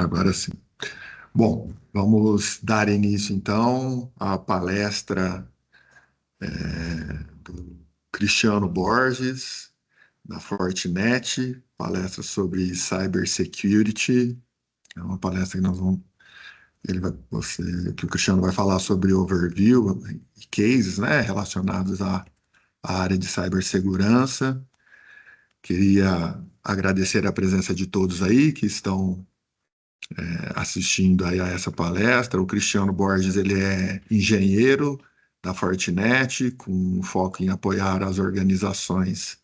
Agora sim. Bom, vamos dar início então à palestra do Cristiano Borges, da Fortinet, palestra sobre cybersecurity. É uma palestra que que o Cristiano vai falar sobre overview e cases, né, relacionados à área de cibersegurança. Queria agradecer a presença de todos aí que estão assistindo aí a essa palestra. O Cristiano Borges, ele é engenheiro da Fortinet, com foco em apoiar as organizações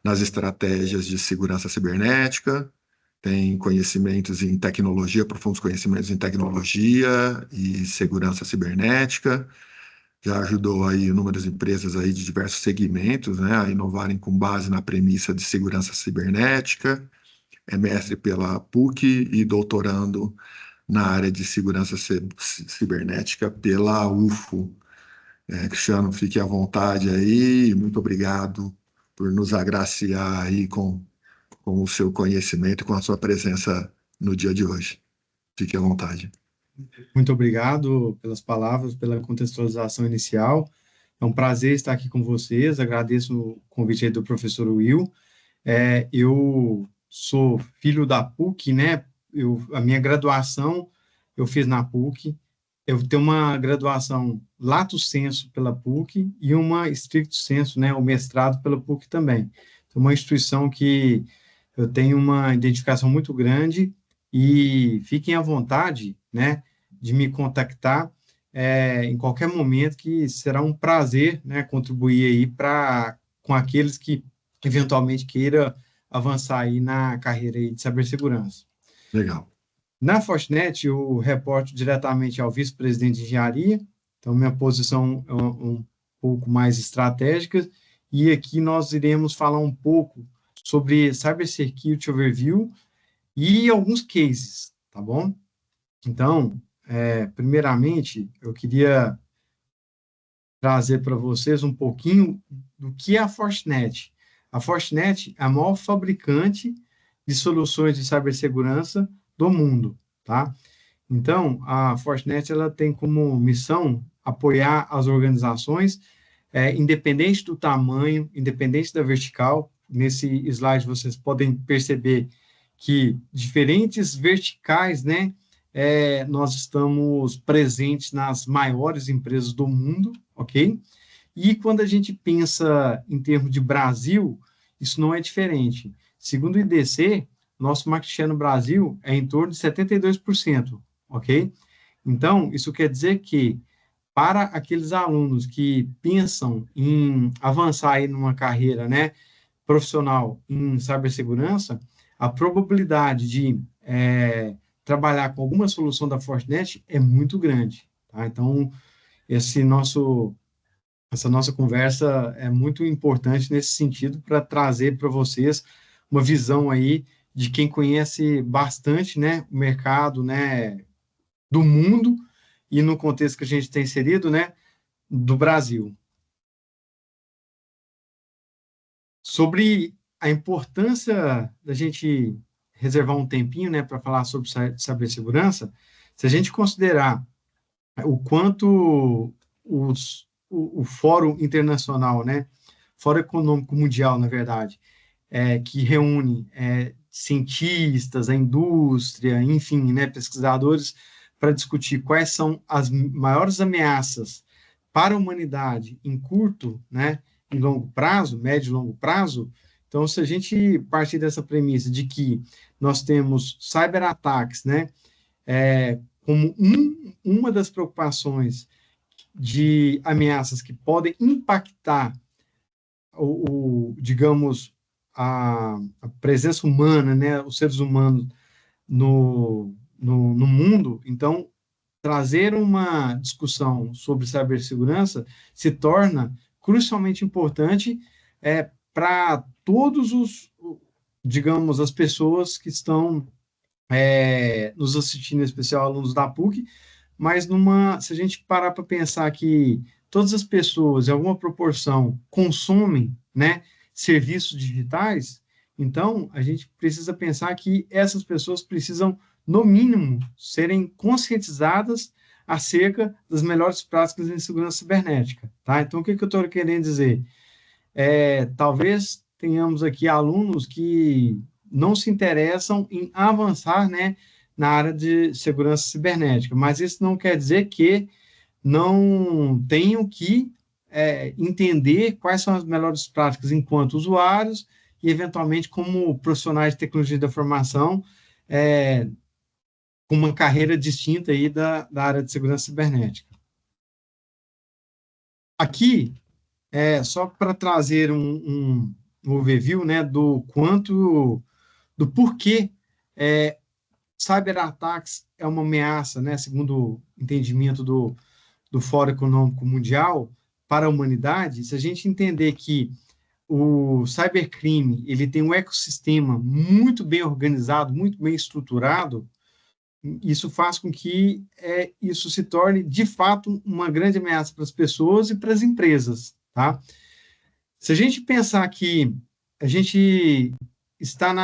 nas estratégias de segurança cibernética, tem conhecimentos em tecnologia, profundos conhecimentos em tecnologia e segurança cibernética, já ajudou aí inúmeras empresas aí de diversos segmentos, né, a inovarem com base na premissa de segurança cibernética, é mestre pela PUC e doutorando na área de segurança cibernética pela UFO. Cristiano, fique à vontade aí, muito obrigado por nos agraciar aí com o seu conhecimento e com a sua presença no dia de hoje. Fique à vontade. Muito obrigado pelas palavras, pela contextualização inicial. É um prazer estar aqui com vocês. Agradeço o convite aí do professor Will. Eu sou filho da PUC, né? A minha graduação eu fiz na PUC. Eu tenho uma graduação lato sensu pela PUC e uma stricto sensu, né? O mestrado pela PUC também. É uma instituição que eu tenho uma identificação muito grande e fiquem à vontade, né, de me contactar em qualquer momento, que será um prazer, né, contribuir aí com aqueles que eventualmente queira avançar aí na carreira aí de cibersegurança. Legal. Na Fortinet, eu reporto diretamente ao vice-presidente de engenharia, então minha posição é um pouco mais estratégica, e aqui nós iremos falar um pouco sobre Cybersecurity Overview e alguns cases, tá bom? Então, primeiramente, eu queria trazer para vocês um pouquinho do que é a Fortinet. A Fortinet é a maior fabricante de soluções de cibersegurança do mundo, tá? Então, a Fortinet ela tem como missão apoiar as organizações, independente do tamanho, independente da vertical. Nesse slide vocês podem perceber que diferentes verticais, né, nós estamos presentes nas maiores empresas do mundo, ok? E quando a gente pensa em termos de Brasil, isso não é diferente. Segundo o IDC, nosso market share no Brasil é em torno de 72%, ok? Então, isso quer dizer que para aqueles alunos que pensam em avançar aí numa carreira, né, profissional em cibersegurança, a probabilidade de trabalhar com alguma solução da Fortinet é muito grande, tá? Então, essa nossa conversa é muito importante nesse sentido para trazer para vocês uma visão aí de quem conhece bastante, né, o mercado, né, do mundo e no contexto que a gente tem inserido, né, do Brasil. Sobre a importância da gente reservar um tempinho, né, para falar sobre cibersegurança, se a gente considerar o quanto o Fórum Internacional, né, Fórum Econômico Mundial, na verdade, que reúne cientistas, a indústria, enfim, né, pesquisadores, para discutir quais são as maiores ameaças para a humanidade em curto, né, e longo prazo, médio e longo prazo. Então, se a gente partir dessa premissa de que nós temos cyberataques, né, como uma das preocupações de ameaças que podem impactar digamos, a presença humana, né, os seres humanos no mundo, então trazer uma discussão sobre cibersegurança se torna crucialmente importante para todos digamos, as pessoas que estão nos assistindo, em especial alunos da PUC, mas se a gente parar para pensar que todas as pessoas, em alguma proporção, consomem, né, serviços digitais, então a gente precisa pensar que essas pessoas precisam no mínimo, serem conscientizadas acerca das melhores práticas em segurança cibernética, tá? Então, o que que eu estou querendo dizer? Talvez tenhamos aqui alunos que não se interessam em avançar, né, na área de segurança cibernética, mas isso não quer dizer que não tenham que entender quais são as melhores práticas enquanto usuários e, eventualmente, como profissionais de tecnologia da informação, é, com uma carreira distinta aí da área de segurança cibernética. Aqui, só para trazer um overview, né, do porquê cyberataques é uma ameaça, né, segundo o entendimento do Fórum Econômico Mundial para a humanidade. Se a gente entender que o cybercrime ele tem um ecossistema muito bem organizado, muito bem estruturado, isso faz com que isso se torne, de fato, uma grande ameaça para as pessoas e para as empresas, tá? Se a gente pensar que a gente está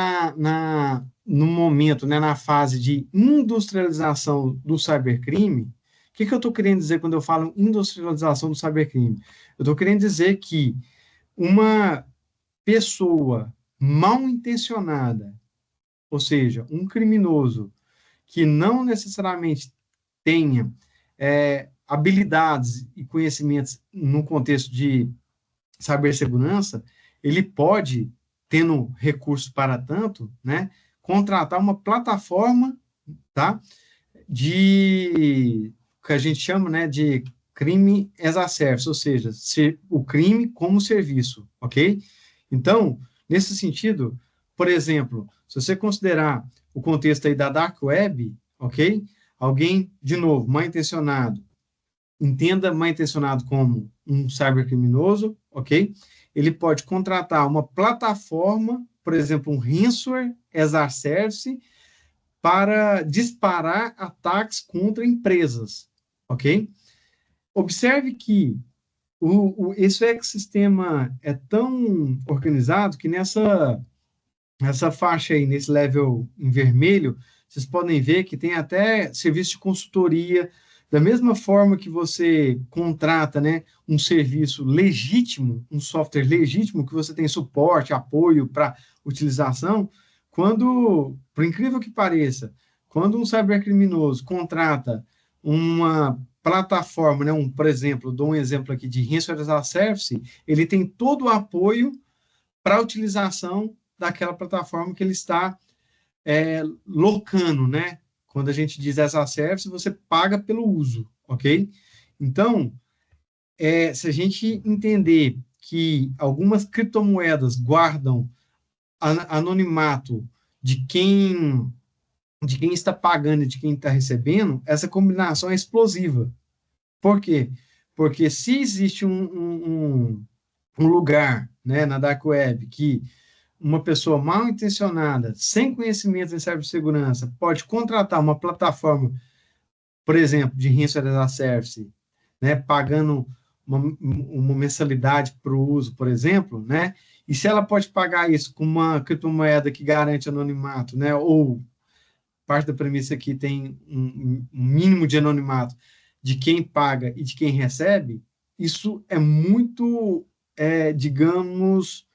no momento, né, na fase de industrialização do cybercrime, o que eu estou querendo dizer quando eu falo industrialização do cybercrime? Eu estou querendo dizer que uma pessoa mal intencionada, ou seja, um criminoso que não necessariamente tenha habilidades e conhecimentos no contexto de cibersegurança, ele pode, tendo recursos para tanto, né, contratar uma plataforma, tá, de que a gente chama, né, de crime as a service, ou seja, o crime como serviço, ok? Então, nesse sentido, por exemplo, se você considerar o contexto aí da Dark Web, ok? Alguém, de novo, mal intencionado, entenda mal intencionado como um cybercriminoso, ok? Ele pode contratar uma plataforma, por exemplo, um ransomware as a service, para disparar ataques contra empresas, ok? Observe que esse ecossistema é tão organizado que nessa faixa aí, nesse level em vermelho, vocês podem ver que tem até serviço de consultoria, da mesma forma que você contrata, né, um serviço legítimo, um software legítimo, que você tem suporte, apoio para utilização, por incrível que pareça, quando um cybercriminoso contrata uma plataforma, né, por exemplo, dou um exemplo aqui de ransomware as a service, ele tem todo o apoio para a utilização daquela plataforma que ele está locando, né? Quando a gente diz as a service, você paga pelo uso, ok? Então, se a gente entender que algumas criptomoedas guardam anonimato de quem está pagando e de quem está recebendo, essa combinação é explosiva. Por quê? Porque se existe um lugar, né, na Dark Web que uma pessoa mal intencionada, sem conhecimento em cibersegurança, pode contratar uma plataforma, por exemplo, de ransomware as a service, né, pagando uma mensalidade para o uso, por exemplo, né, e se ela pode pagar isso com uma criptomoeda que garante anonimato, né, ou parte da premissa aqui tem um mínimo de anonimato de quem paga e de quem recebe, isso é muito, digamos,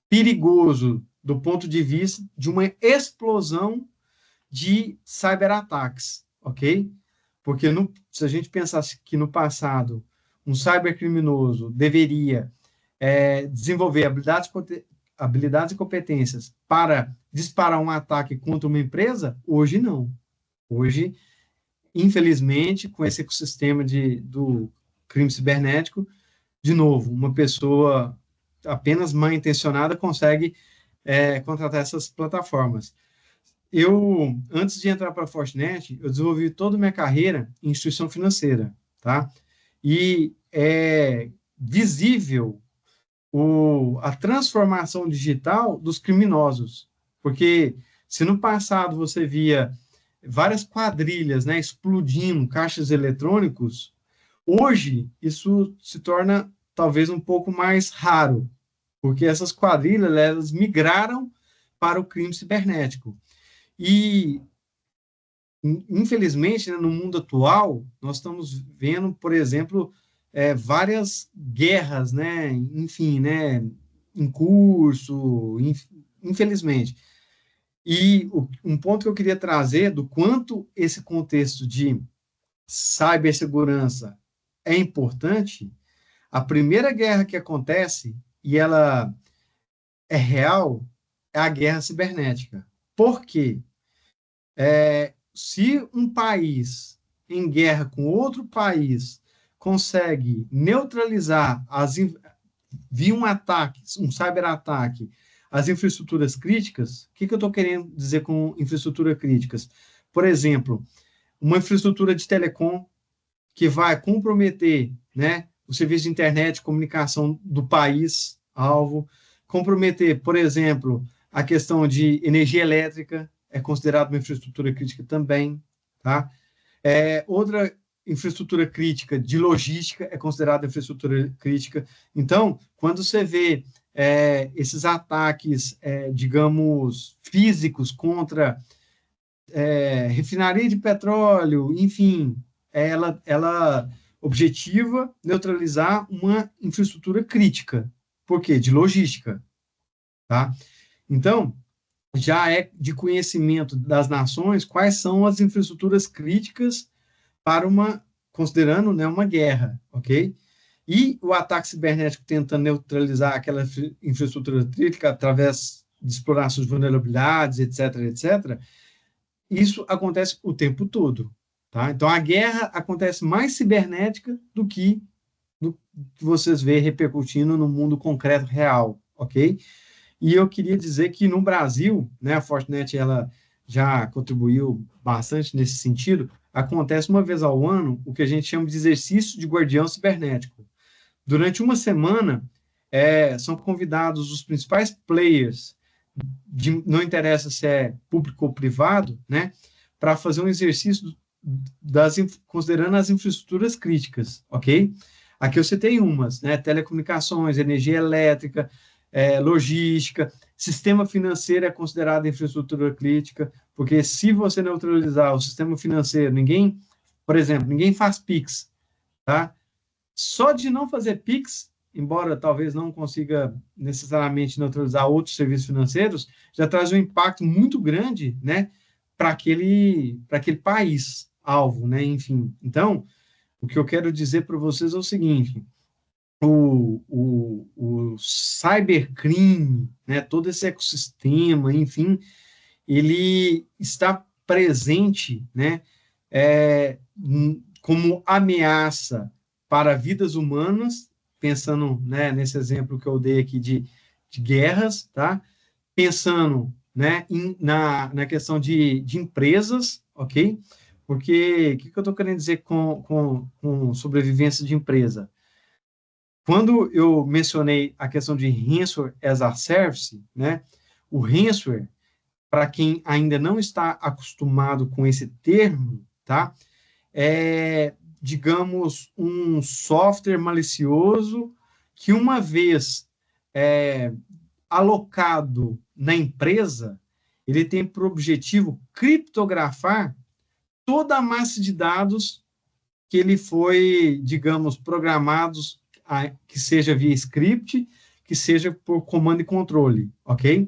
perigoso do ponto de vista de uma explosão de cyberataques, ok? Porque se a gente pensasse que no passado um cybercriminoso deveria desenvolver habilidades e competências para disparar um ataque contra uma empresa, hoje não. Hoje, infelizmente, com esse ecossistema do crime cibernético, de novo, uma pessoa apenas mal intencionada consegue contratar essas plataformas. Antes de entrar para a Fortinet, eu desenvolvi toda a minha carreira em instituição financeira, tá? E é visível a transformação digital dos criminosos, porque se no passado você via várias quadrilhas, né, explodindo caixas eletrônicos, hoje isso se torna talvez um pouco mais raro, porque essas quadrilhas elas migraram para o crime cibernético. E infelizmente, né, no mundo atual, nós estamos vendo, por exemplo, várias guerras, né, enfim, né, em curso, infelizmente. E um ponto que eu queria trazer do quanto esse contexto de cibersegurança é importante, a primeira guerra que acontece, e ela é real, é a guerra cibernética. Por quê? Se um país em guerra com outro país consegue neutralizar via um ataque, um cyberataque, as infraestruturas críticas, o que eu estou querendo dizer com infraestrutura críticas? Por exemplo, uma infraestrutura de telecom que vai comprometer, né, o serviço de internet, comunicação do país alvo, comprometer, por exemplo, a questão de energia elétrica é considerado uma infraestrutura crítica também, tá? Outra infraestrutura crítica de logística é considerada infraestrutura crítica. Então, quando você vê esses ataques, digamos, físicos contra refinaria de petróleo, enfim, ela objetiva neutralizar uma infraestrutura crítica. Por quê? De logística, tá? Então, já é de conhecimento das nações quais são as infraestruturas críticas para considerando, né, uma guerra, ok? E o ataque cibernético tentando neutralizar aquela infraestrutura crítica através de explorações de vulnerabilidades, etc., etc., isso acontece o tempo todo, tá? Então, a guerra acontece mais cibernética do que vocês vê repercutindo no mundo concreto real, ok? E eu queria dizer que no Brasil, né, a Fortinet ela já contribuiu bastante nesse sentido. Acontece uma vez ao ano o que a gente chama de exercício de guardião cibernético. Durante uma semana, são convidados os principais players, não interessa se é público ou privado, né, para fazer um exercício considerando as infraestruturas críticas, ok? Aqui eu citei umas, né, telecomunicações, energia elétrica, logística, sistema financeiro é considerado infraestrutura crítica, porque se você neutralizar o sistema financeiro, por exemplo, ninguém faz PIX, tá? Só de não fazer PIX, embora talvez não consiga necessariamente neutralizar outros serviços financeiros, já traz um impacto muito grande, né, para aquele país alvo, né, enfim. Então, o que eu quero dizer para vocês é o seguinte: o cybercrime, né, todo esse ecossistema, enfim, ele está presente, né, como ameaça para vidas humanas, pensando, né, nesse exemplo que eu dei aqui de guerras, tá? Pensando, né, na questão de empresas, ok? Porque o que eu estou querendo dizer com sobrevivência de empresa? Quando eu mencionei a questão de ransomware as a service, né, o ransomware, para quem ainda não está acostumado com esse termo, tá? Digamos, um software malicioso que, uma vez alocado na empresa, ele tem por objetivo criptografar toda a massa de dados que ele foi, digamos, programados, que seja via script, que seja por comando e controle, ok?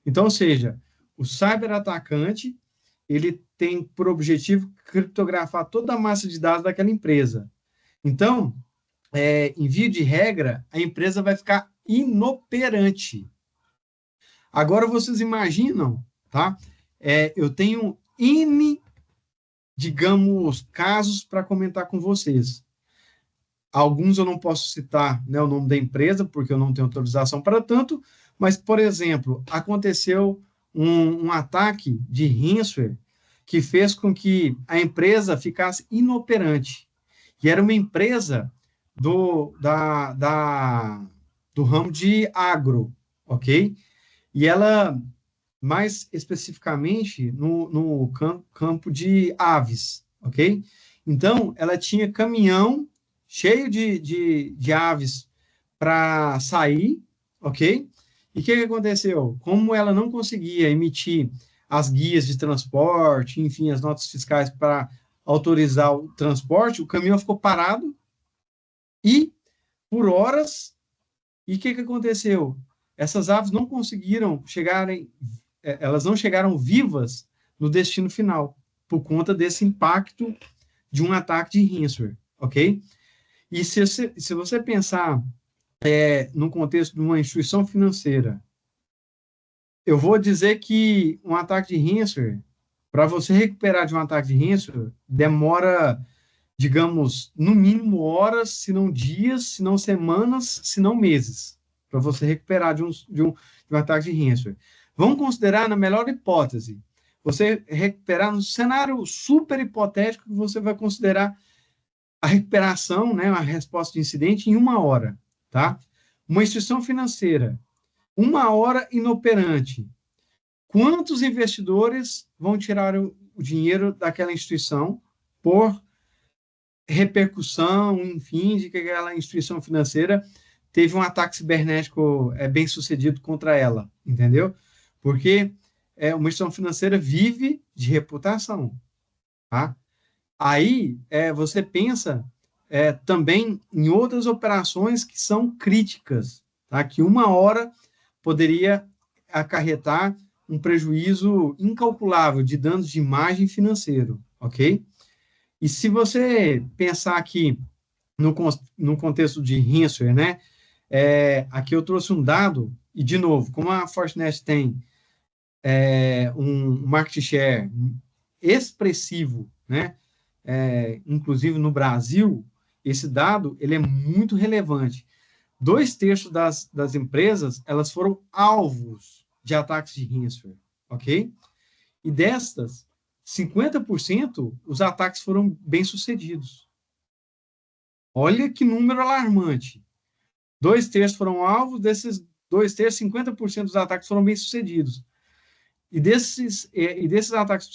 Então, ou seja, o cyberatacante, ele tem por objetivo criptografar toda a massa de dados daquela empresa. Então, em via de regra, a empresa vai ficar inoperante. Agora, vocês imaginam, tá? Eu tenho N, digamos, casos para comentar com vocês. Alguns eu não posso citar, né, o nome da empresa, porque eu não tenho autorização para tanto, mas, por exemplo, aconteceu um ataque de ransomware que fez com que a empresa ficasse inoperante. E era uma empresa do ramo de agro, ok? E ela, mais especificamente, no campo de aves, ok? Então, ela tinha caminhão cheio de aves para sair, ok? E o que aconteceu? Como ela não conseguia emitir as guias de transporte, enfim, as notas fiscais para autorizar o transporte, o caminhão ficou parado e por horas. E o que aconteceu? Essas aves não conseguiram chegarem, elas não chegaram vivas no destino final, por conta desse impacto de um ataque de ransomware, ok? E se você pensar no contexto de uma instituição financeira, eu vou dizer que um ataque de ransomware, para você recuperar de um ataque de ransomware, demora, digamos, no mínimo horas, se não dias, se não semanas, se não meses, para você recuperar de um ataque de ransomware. Vamos considerar, na melhor hipótese, você recuperar no cenário super hipotético que você vai considerar a recuperação, né, a resposta de incidente em 1 hora, tá? Uma instituição financeira, 1 hora inoperante. Quantos investidores vão tirar o dinheiro daquela instituição por repercussão, enfim, de que aquela instituição financeira teve um ataque cibernético bem sucedido contra ela, entendeu? Porque uma instituição financeira vive de reputação, tá? Aí você pensa também em outras operações que são críticas, tá? Que 1 hora poderia acarretar um prejuízo incalculável de danos de imagem financeiro, ok? E se você pensar aqui no contexto de ransomware, né? Aqui eu trouxe um dado, e de novo, como a Fortinet tem um market share expressivo, né? Inclusive no Brasil, esse dado ele é muito relevante. 2/3 das empresas elas foram alvos de ataques de ransomware, ok? E destas, 50% os ataques foram bem-sucedidos. Olha que número alarmante. 2/3 foram alvos, desses 2/3, 50% dos ataques foram bem-sucedidos. E desses ataques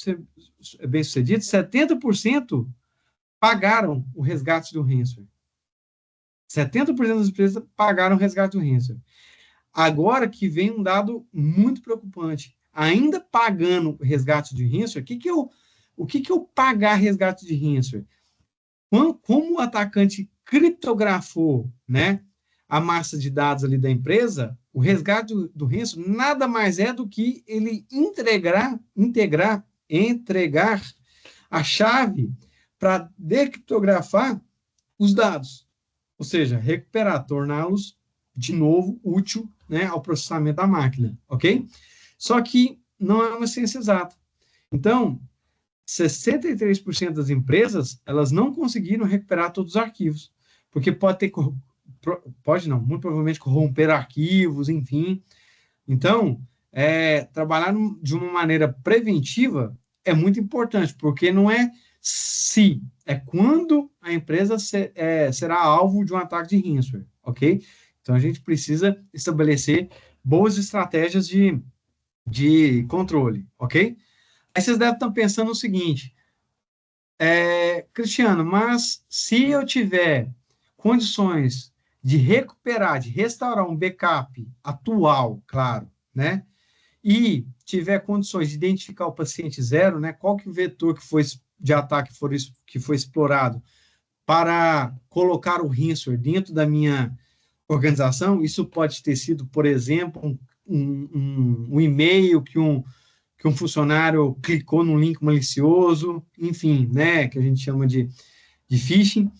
bem-sucedidos, 70% pagaram o resgate do ransomware. 70% das empresas pagaram o resgate do ransomware. Agora que vem um dado muito preocupante. Ainda pagando o resgate de ransomware, o que é o pagar resgate de ransomware? Como o atacante criptografou, né, a massa de dados ali da empresa, o resgate do ransomware nada mais é do que ele entregar a chave para decriptografar os dados, ou seja, recuperar, torná-los de novo útil, né, ao processamento da máquina, ok? Só que não é uma ciência exata. Então, 63% das empresas, elas não conseguiram recuperar todos os arquivos, porque muito provavelmente corromper arquivos, enfim. Então, trabalhar de uma maneira preventiva é muito importante, porque não é se, é quando a empresa será alvo de um ataque de ransomware, ok? Então, a gente precisa estabelecer boas estratégias de controle, ok? Aí vocês devem estar pensando o seguinte, Cristiano, mas se eu tiver condições de recuperar, de restaurar um backup atual, claro, né? E tiver condições de identificar o paciente zero, né? Qual que é o vetor de ataque que foi explorado para colocar o ransomware dentro da minha organização? Isso pode ter sido, por exemplo, um e-mail que um funcionário clicou num link malicioso, enfim, né, que a gente chama de phishing.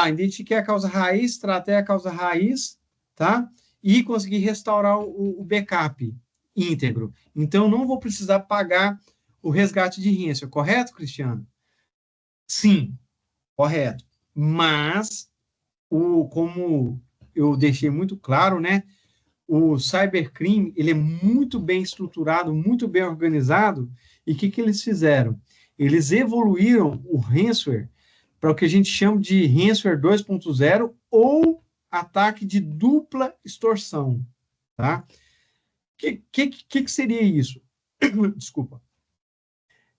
Identifiquei a causa raiz, tratei a causa raiz, tá? E consegui restaurar o backup íntegro. Então, não vou precisar pagar o resgate de ransomware, correto, Cristiano? Sim, correto. Mas, como eu deixei muito claro, né, o cybercrime, ele é muito bem estruturado, muito bem organizado, e o que eles fizeram? Eles evoluíram o ransomware para o que a gente chama de ransomware 2.0 ou ataque de dupla extorsão, tá? Que seria isso? Desculpa.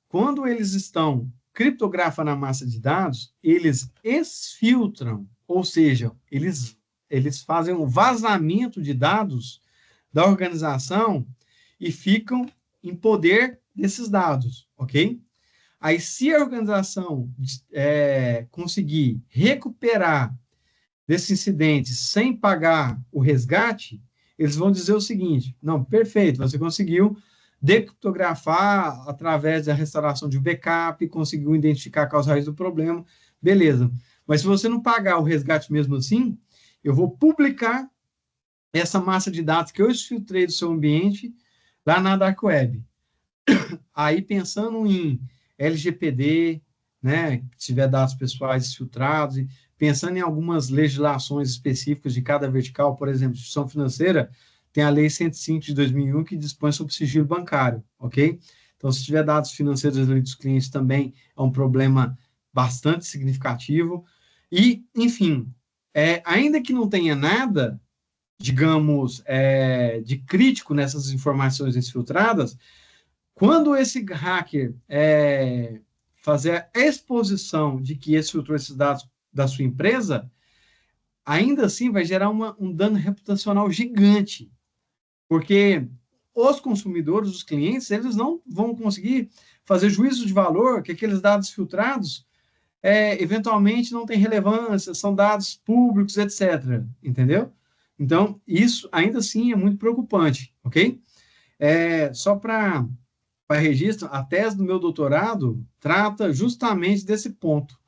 Quando eles estão criptografando a massa de dados, eles exfiltram, ou seja, eles fazem um vazamento de dados da organização e ficam em poder desses dados, ok? Aí, se a organização conseguir recuperar desses incidentes sem pagar o resgate, eles vão dizer o seguinte: não, perfeito, você conseguiu decriptografar através da restauração de um backup, conseguiu identificar a causa raiz do problema, beleza. Mas se você não pagar o resgate mesmo assim, eu vou publicar essa massa de dados que eu exfiltrei do seu ambiente lá na Dark Web. Aí, pensando em LGPD, né, se tiver dados pessoais filtrados, e pensando em algumas legislações específicas de cada vertical, por exemplo, instituição financeira, tem a Lei 105 de 2001 que dispõe sobre sigilo bancário, ok? Então, se tiver dados financeiros dos clientes também é um problema bastante significativo. E, enfim, ainda que não tenha nada, digamos, de crítico nessas informações infiltradas, quando esse hacker fazer a exposição de que filtrou esses dados da sua empresa, ainda assim vai gerar um dano reputacional gigante, porque os consumidores, os clientes, eles não vão conseguir fazer juízo de valor que aqueles dados filtrados eventualmente não têm relevância, são dados públicos, etc. Entendeu? Então, isso ainda assim é muito preocupante, ok? Só para registro, a tese do meu doutorado trata justamente desse ponto,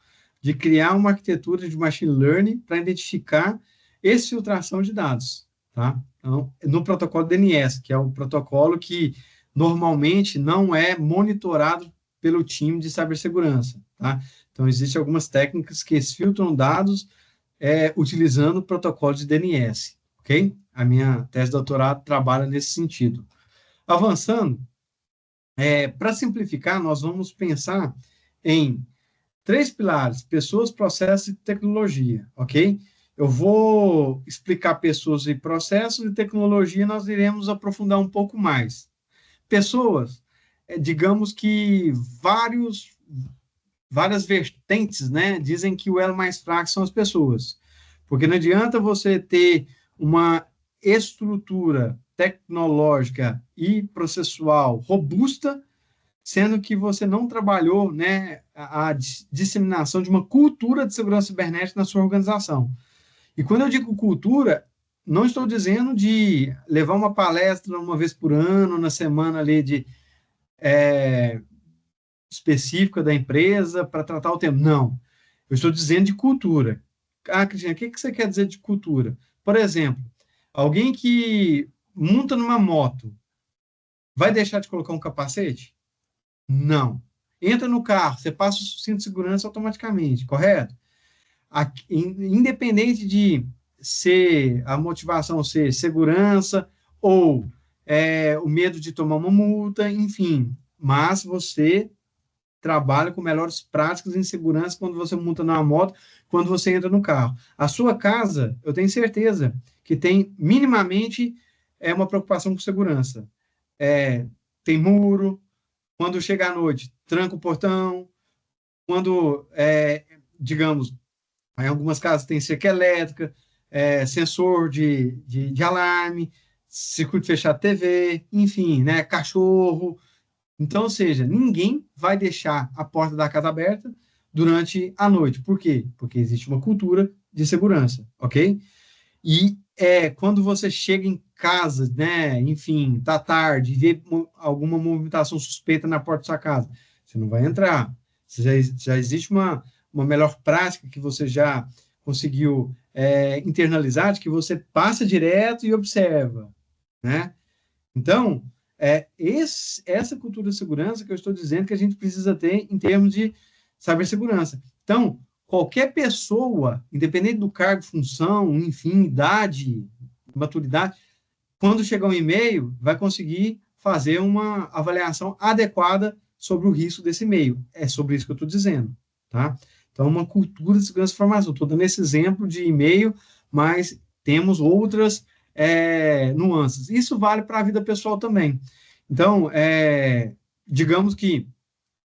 de criar uma arquitetura de machine learning para identificar exfiltração de dados, tá? Então, no protocolo DNS, que é o protocolo que normalmente não é monitorado pelo time de cibersegurança, tá? Então, existem algumas técnicas que exfiltram dados utilizando o protocolo de DNS, ok? A minha tese de doutorado trabalha nesse sentido. Avançando, para simplificar, nós vamos pensar em 3 pilares: pessoas, processos e tecnologia, ok? Eu vou explicar pessoas e processos, e tecnologia nós iremos aprofundar um pouco mais. Pessoas, digamos que várias vertentes, né, dizem que o elo mais fraco são as pessoas, porque não adianta você ter uma estrutura tecnológica e processual robusta, sendo que você não trabalhou, né, a disseminação de uma cultura de segurança cibernética na sua organização. E quando eu digo cultura, não estou dizendo de levar uma palestra uma vez por ano, na semana ali específica da empresa para tratar o tema. Não. Eu estou dizendo de cultura. Ah, Cristina, o que você quer dizer de cultura? Por exemplo, alguém que monta numa moto vai deixar de colocar um capacete? Não. Entra no carro, você passa o cinto de segurança automaticamente, correto? Independente de ser a motivação ser segurança ou o medo de tomar uma multa, enfim, mas você trabalha com melhores práticas em segurança quando você monta numa moto, quando você entra no carro. A sua casa, eu tenho certeza que tem minimamente uma preocupação com segurança. Tem muro, quando chega à noite, tranca o portão, quando, digamos, em algumas casas tem cerca elétrica, sensor de alarme, circuito fechado TV, enfim, né, cachorro. Então, ou seja, ninguém vai deixar a porta da casa aberta durante a noite. Por quê? Porque existe uma cultura de segurança, ok? E quando você chega em casa, né, enfim, tá tarde, vê alguma movimentação suspeita na porta da sua casa, você não vai entrar. Já existe uma melhor prática que você já conseguiu internalizar, de que você passa direto e observa, né? Então, essa cultura de segurança que eu estou dizendo que a gente precisa ter em termos de cibersegurança. Então, qualquer pessoa, independente do cargo, função, enfim, idade, maturidade, quando chegar um e-mail, vai conseguir fazer uma avaliação adequada sobre o risco desse e-mail. É sobre isso que eu estou dizendo, tá? Então, uma cultura de segurança de informação. Estou dando esse exemplo de e-mail, mas temos outras nuances. Isso vale para a vida pessoal também. Então, digamos que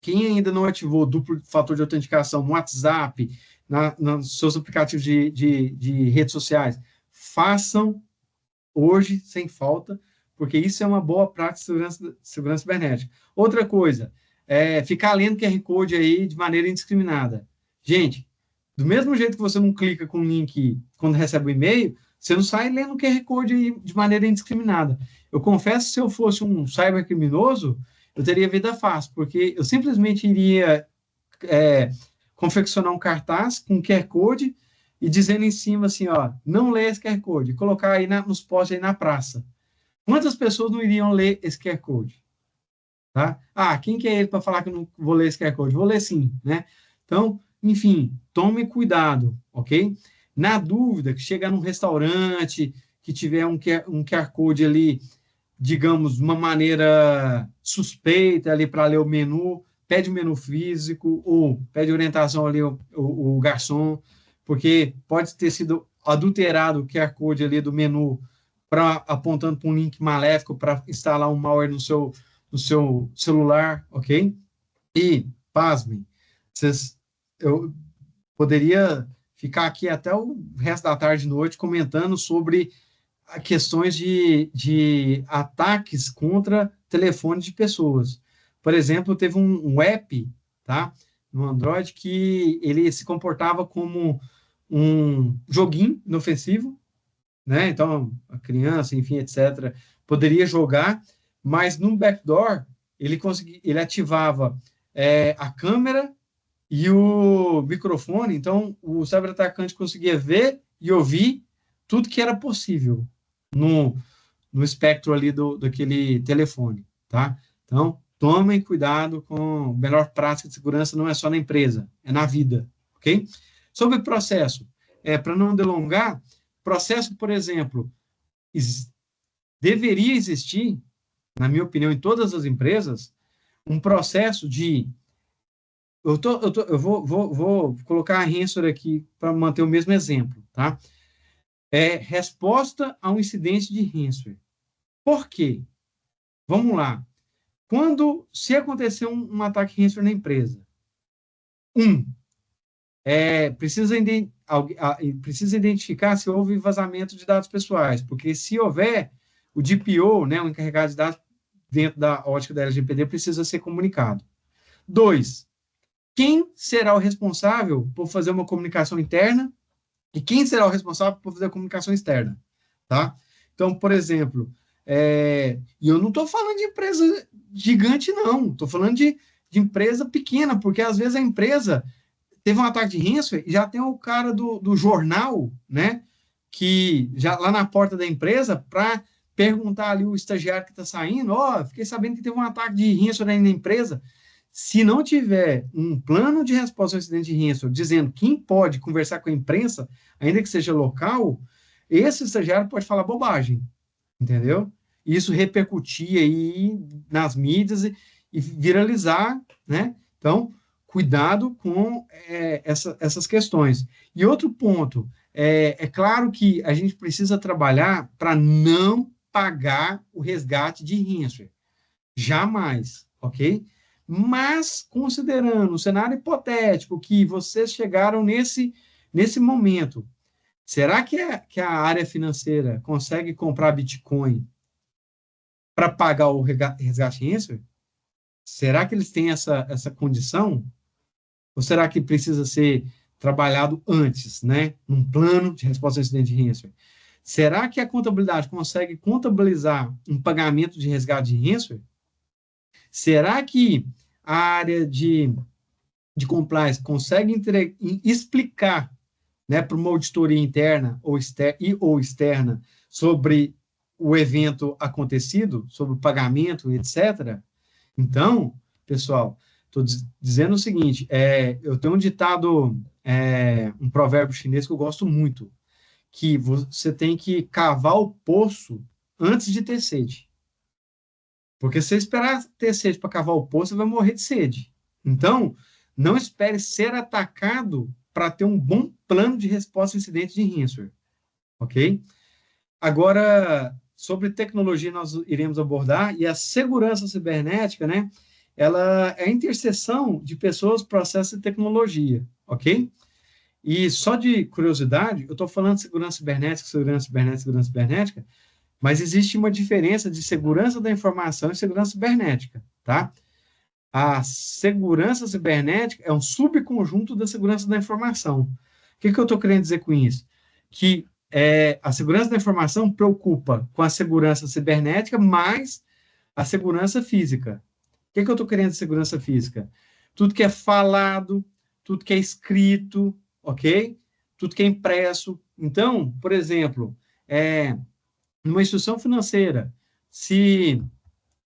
quem ainda não ativou o duplo fator de autenticação no WhatsApp, nos seus aplicativos de redes sociais, façam hoje, sem falta, porque isso é uma boa prática de segurança cibernética. Outra coisa, ficar lendo QR Code aí de maneira indiscriminada. Gente, do mesmo jeito que você não clica com o link quando recebe o e-mail, você não sai lendo o QR Code aí de maneira indiscriminada. Eu confesso que se eu fosse um cybercriminoso, eu teria vida fácil, porque eu simplesmente iria confeccionar um cartaz com QR Code e dizendo em cima assim, ó, não lê esse QR Code, e colocar aí nos postes aí na praça. Quantas pessoas não iriam ler esse QR Code? Tá? Ah, quem que é ele para falar que eu não vou ler esse QR Code? Vou ler sim, né? Então, enfim, tome cuidado, ok? Na dúvida, que chegar num restaurante, que tiver um QR Code ali, digamos, de uma maneira suspeita ali para ler o menu, pede o menu físico ou pede orientação ali o garçom, porque pode ter sido adulterado o QR Code ali do menu apontando para um link maléfico para instalar um malware no seu celular, ok? E, pasmem, eu poderia ficar aqui até o resto da tarde e noite comentando sobre questões de ataques contra telefones de pessoas. Por exemplo, teve um app, tá, no Android que ele se comportava como um joguinho inofensivo, né? Então, a criança, enfim, etc., poderia jogar, mas no backdoor ele ativava a câmera e o microfone, então o cyberatacante conseguia ver e ouvir tudo que era possível no, no espectro ali daquele telefone, tá? Então, tomem cuidado com a melhor prática de segurança, não é só na empresa, é na vida, ok? Sobre o processo, para não delongar, processo, por exemplo, deveria existir, na minha opinião, em todas as empresas, um processo de eu vou colocar a Rensor aqui para manter o mesmo exemplo, tá? Resposta a um incidente de Rensor. Por quê? Vamos lá. Se acontecer um ataque Rensor na empresa, precisa identificar se houve vazamento de dados pessoais, porque se houver, o DPO, né, o encarregado de dados, dentro da ótica da LGPD, precisa ser comunicado. 2, quem será o responsável por fazer uma comunicação interna e quem será o responsável por fazer a comunicação externa, tá? Então, por exemplo, e eu não estou falando de empresa gigante, não. Estou falando de empresa pequena, porque às vezes a empresa teve um ataque de ransomware e já tem o cara do jornal, né? Que já lá na porta da empresa para perguntar ali o estagiário que está saindo, fiquei sabendo que teve um ataque de ransomware aí na empresa. Se não tiver um plano de resposta ao incidente de ransomware dizendo quem pode conversar com a imprensa, ainda que seja local, esse estagiário pode falar bobagem, entendeu? Isso repercutir aí nas mídias e viralizar, né? Então, cuidado com essas questões. E outro ponto, claro que a gente precisa trabalhar para não pagar o resgate de ransomware. Jamais, ok? Mas, considerando o cenário hipotético que vocês chegaram nesse momento, será que a área financeira consegue comprar Bitcoin para pagar o resgate ransomware? Será que eles têm essa condição? Ou será que precisa ser trabalhado antes, né? Num plano de resposta ao incidente de ransomware? Será que a contabilidade consegue contabilizar um pagamento de resgate de ransomware? Será que a área de compliance consegue explicar, né, para uma auditoria interna ou externa sobre o evento acontecido, sobre o pagamento, etc.? Então, pessoal, estou dizendo o seguinte, eu tenho um ditado, um provérbio chinês que eu gosto muito, que você tem que cavar o poço antes de ter sede. Porque se você esperar ter sede para cavar o poço, você vai morrer de sede. Então, não espere ser atacado para ter um bom plano de resposta a incidentes de ransomware. Ok? Agora, sobre tecnologia, nós iremos abordar, e a segurança cibernética, né? Ela é a interseção de pessoas, processos e tecnologia. Ok? E só de curiosidade, eu estou falando de segurança cibernética, segurança cibernética, segurança cibernética, Mas existe uma diferença de segurança da informação e segurança cibernética, tá? A segurança cibernética é um subconjunto da segurança da informação. O que eu estou querendo dizer com isso? Que a segurança da informação preocupa com a segurança cibernética mais a segurança física. O que eu estou querendo de segurança física? Tudo que é falado, tudo que é escrito, ok? Tudo que é impresso. Então, por exemplo, numa instituição financeira, se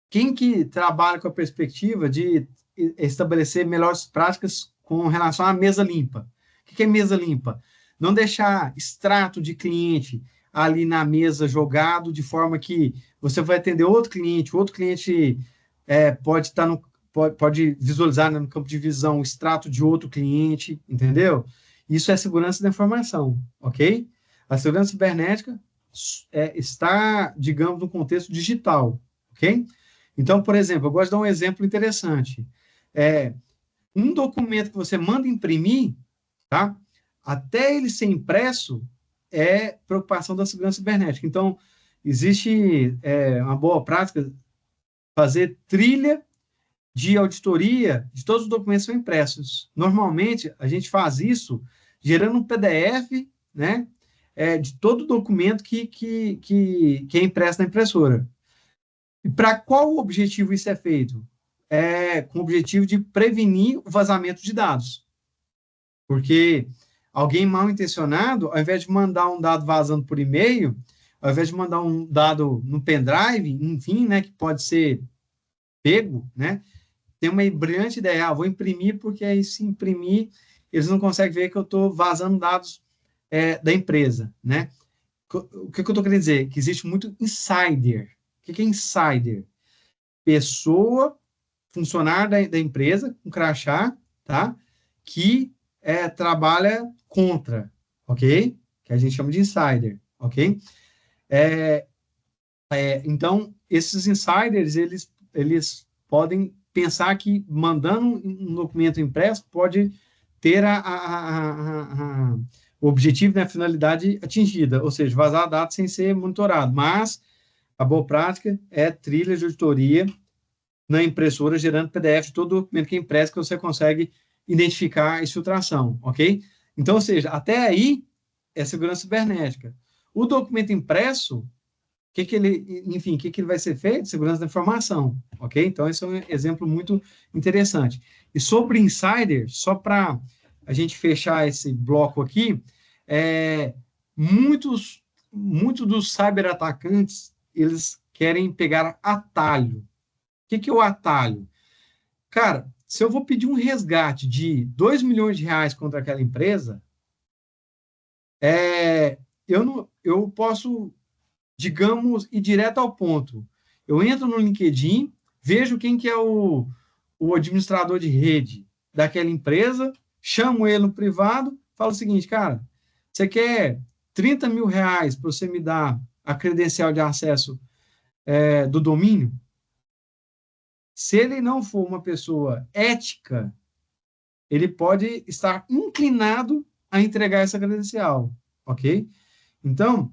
quem que trabalha com a perspectiva de estabelecer melhores práticas com relação à mesa limpa? O que é mesa limpa? Não deixar extrato de cliente ali na mesa jogado, de forma que você vai atender outro cliente pode estar no, pode visualizar, né, no campo de visão o extrato de outro cliente, entendeu? Isso é segurança da informação, ok? A segurança cibernética está, digamos, no contexto digital, ok? Então, por exemplo, eu gosto de dar um exemplo interessante. Um documento que você manda imprimir, tá? Até ele ser impresso, é preocupação da segurança cibernética. Então, existe uma boa prática fazer trilha de auditoria de todos os documentos que são impressos. Normalmente, a gente faz isso gerando um PDF, né? De todo documento que é impresso na impressora. E para qual objetivo isso é feito? Com o objetivo de prevenir o vazamento de dados. Porque alguém mal intencionado, ao invés de mandar um dado vazando por e-mail, ao invés de mandar um dado no pendrive, enfim, né, que pode ser pego, né, tem uma brilhante ideia, vou imprimir, porque aí se imprimir, eles não conseguem ver que eu estou vazando dados da empresa, né? O que eu estou querendo dizer? Que existe muito insider. O que é insider? Pessoa, funcionário da empresa, um crachá, tá? Que trabalha contra, ok? Que a gente chama de insider, ok? Então, esses insiders, eles podem pensar que mandando um documento impresso pode ter o objetivo, né, a finalidade atingida, ou seja, vazar dados sem ser monitorado. Mas a boa prática é trilha de auditoria na impressora, gerando PDF de todo documento que é impresso, que você consegue identificar a exfiltração, ok? Então, ou seja, até aí é segurança cibernética. O documento impresso, enfim, o que ele vai ser feito? Segurança da informação, ok? Então, esse é um exemplo muito interessante. E sobre insider, só para a gente fechar esse bloco aqui, muitos dos cyberatacantes, eles querem pegar atalho. O que é o atalho? Cara, se eu vou pedir um resgate de 2 milhões de reais contra aquela empresa, eu posso, digamos, ir direto ao ponto. Eu entro no LinkedIn, vejo quem que é o administrador de rede daquela empresa, chamo ele no privado, falo o seguinte, cara, você quer 30 mil reais para você me dar a credencial de acesso do domínio? Se ele não for uma pessoa ética, ele pode estar inclinado a entregar essa credencial, ok? Então,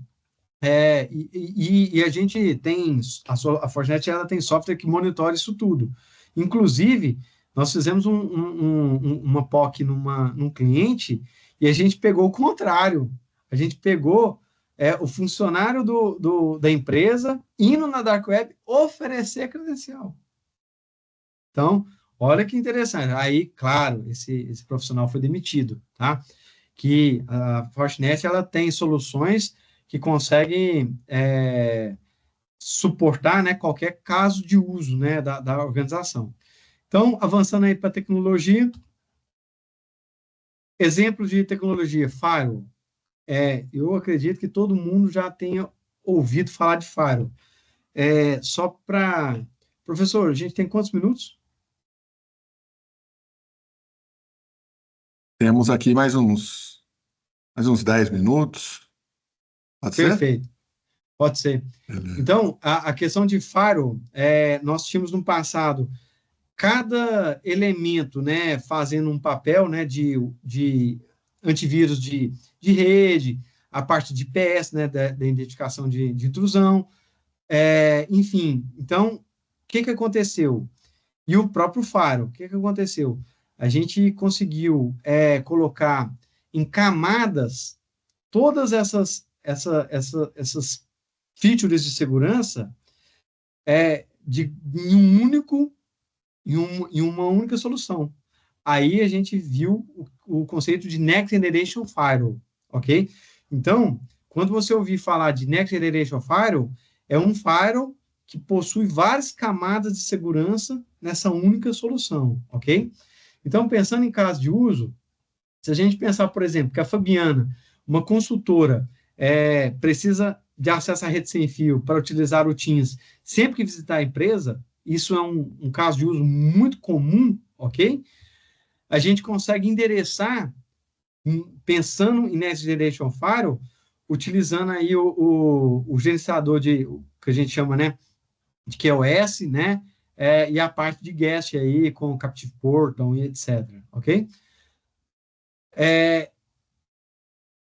e a gente tem, a Fortinet, ela tem software que monitora isso tudo. Inclusive, nós fizemos uma POC num cliente e a gente pegou o contrário. A gente pegou o funcionário da empresa indo na Dark Web oferecer a credencial. Então, olha que interessante. Aí, claro, esse profissional foi demitido, tá? Que a Fortinet, ela tem soluções que conseguem suportar, né, qualquer caso de uso, né, da organização. Então, avançando aí para a tecnologia, exemplos de tecnologia, Firewall. Eu acredito que todo mundo já tenha ouvido falar de Firewall. Só para... Professor, a gente tem quantos minutos? Temos aqui mais uns 10 minutos. Pode ser? Perfeito, pode ser. Beleza. Então, a questão de Firewall, nós tínhamos no passado cada elemento, né, fazendo um papel, né, de antivírus de rede, a parte de IPS, né, da identificação de intrusão, Enfim, então, o que que aconteceu? E o próprio Faro, o que que aconteceu? A gente conseguiu colocar em camadas todas essas features de segurança em um único, em uma única solução. Aí a gente viu o conceito de Next Generation Firewall, ok? Então, quando você ouvir falar de Next Generation Firewall, é um firewall que possui várias camadas de segurança nessa única solução, ok? Então, pensando em caso de uso, se a gente pensar, por exemplo, que a Fabiana, uma consultora, precisa de acesso à rede sem fio para utilizar o Teams sempre que visitar a empresa, isso é um caso de uso muito comum, ok? A gente consegue endereçar, pensando em Next Generation Firewall, utilizando aí o gerenciador que a gente chama, né, de QoS, né, e a parte de guest aí com Captive Portal e etc, ok?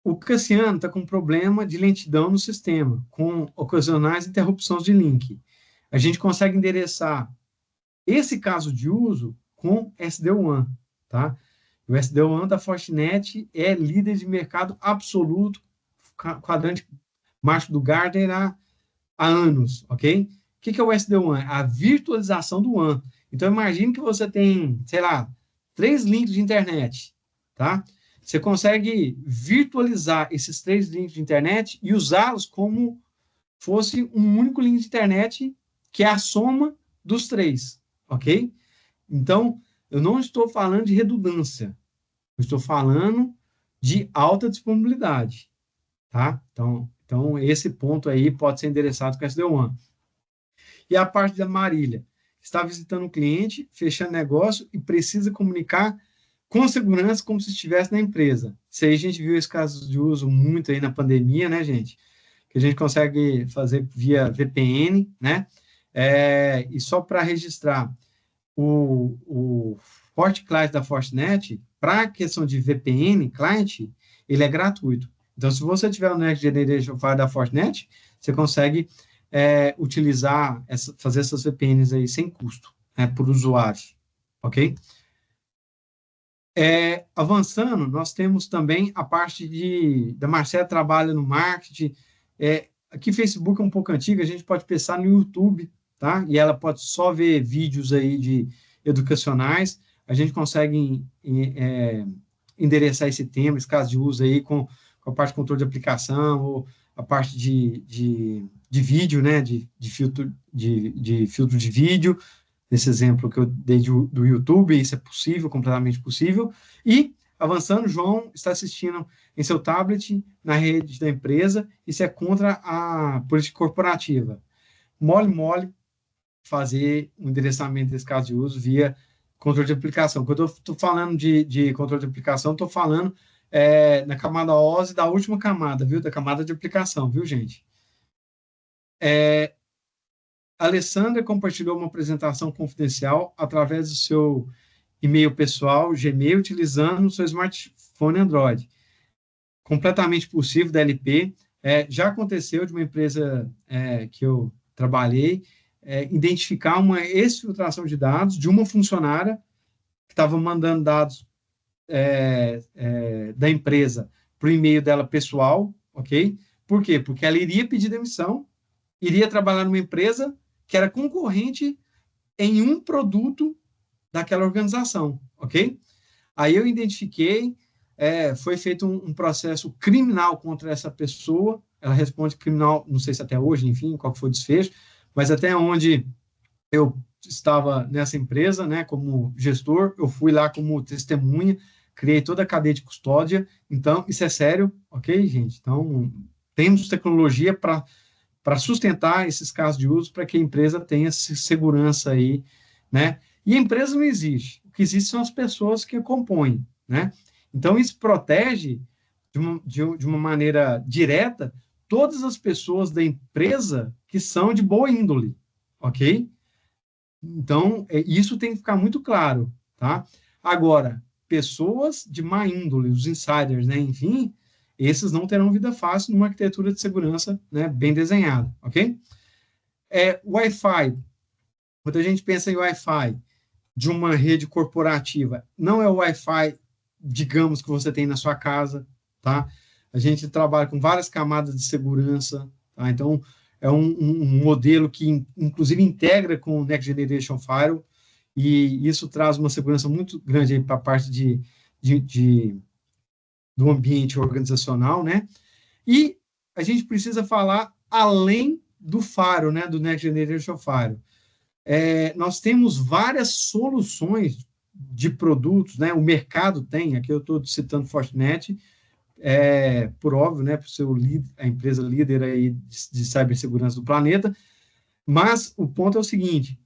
O Cassiano está com problema de lentidão no sistema, com ocasionais interrupções de link. A gente consegue endereçar esse caso de uso com SD-WAN, tá? O SD-WAN da Fortinet é líder de mercado absoluto, quadrante macho do Gartner há anos, ok? O que é o SD-WAN? A virtualização do WAN. Então, imagine que você tem, sei lá, 3 links de internet, tá? Você consegue virtualizar esses 3 links de internet e usá-los como fosse um único link de internet que é a soma dos 3, ok? Então, eu não estou falando de redundância, eu estou falando de alta disponibilidade, tá? Então esse ponto aí pode ser endereçado com SD-WAN. E a parte da Marília, está visitando um cliente, fechando negócio e precisa comunicar com segurança como se estivesse na empresa. Isso aí a gente viu esse caso de uso muito aí na pandemia, né, gente? Que a gente consegue fazer via VPN, né? E só para registrar, o FortiClient da Fortinet, para a questão de VPN, client, ele é gratuito. Então, se você tiver o Next Generation Firewall da Fortinet, você consegue utilizar, fazer essas VPNs aí sem custo, né, por usuário, ok? Avançando, nós temos também a parte da Marcela trabalha no marketing. Aqui Facebook é um pouco antigo, a gente pode pensar no YouTube, tá? E ela pode só ver vídeos aí de educacionais. A gente consegue endereçar esse tema, esse caso de uso aí com a parte de controle de aplicação ou a parte de vídeo, né? De filtro de vídeo, nesse exemplo que eu dei do YouTube, isso é possível, completamente possível. E, avançando, João está assistindo em seu tablet, na rede da empresa, isso é contra a política corporativa. Mole, fazer o endereçamento desse caso de uso via controle de aplicação. Quando eu estou falando de controle de aplicação, estou falando na camada OSI da última camada, viu? Da camada de aplicação, viu, gente? A Alessandra compartilhou uma apresentação confidencial através do seu e-mail pessoal, Gmail, utilizando o seu smartphone Android. Completamente possível, DLP. Já aconteceu de uma empresa que eu trabalhei, identificar uma exfiltração de dados de uma funcionária que estava mandando dados da empresa para o e-mail dela pessoal, ok? Por quê? Porque ela iria pedir demissão, iria trabalhar numa empresa que era concorrente em um produto daquela organização, ok? Aí eu identifiquei, foi feito um processo criminal contra essa pessoa, ela responde criminal, não sei se até hoje, enfim, qual foi o desfecho, mas até onde eu estava nessa empresa, né, como gestor, eu fui lá como testemunha, criei toda a cadeia de custódia, então isso é sério, ok, gente? Então, temos tecnologia para sustentar esses casos de uso, para que a empresa tenha segurança aí, né? E a empresa não existe. O que existe são as pessoas que a compõem, né? Então, isso protege de uma maneira direta todas as pessoas da empresa que são de boa índole, ok? Então, isso tem que ficar muito claro, tá? Agora, pessoas de má índole, os insiders, né? Enfim, esses não terão vida fácil numa arquitetura de segurança, né, bem desenhada, ok? Wi-Fi. Quando a gente pensa em Wi-Fi de uma rede corporativa, não é o Wi-Fi, digamos, que você tem na sua casa, tá? A gente trabalha com várias camadas de segurança, tá? Então, é um modelo que, inclusive, integra com o Next Generation Firewall, e isso traz uma segurança muito grande para a parte do ambiente organizacional, né? E a gente precisa falar além do Firewall, né? Do Next Generation Firewall. Nós temos várias soluções de produtos, né? O mercado tem, aqui eu estou citando Fortinet, por óbvio, né? Por ser a empresa líder aí de cibersegurança do planeta, mas o ponto é o seguinte,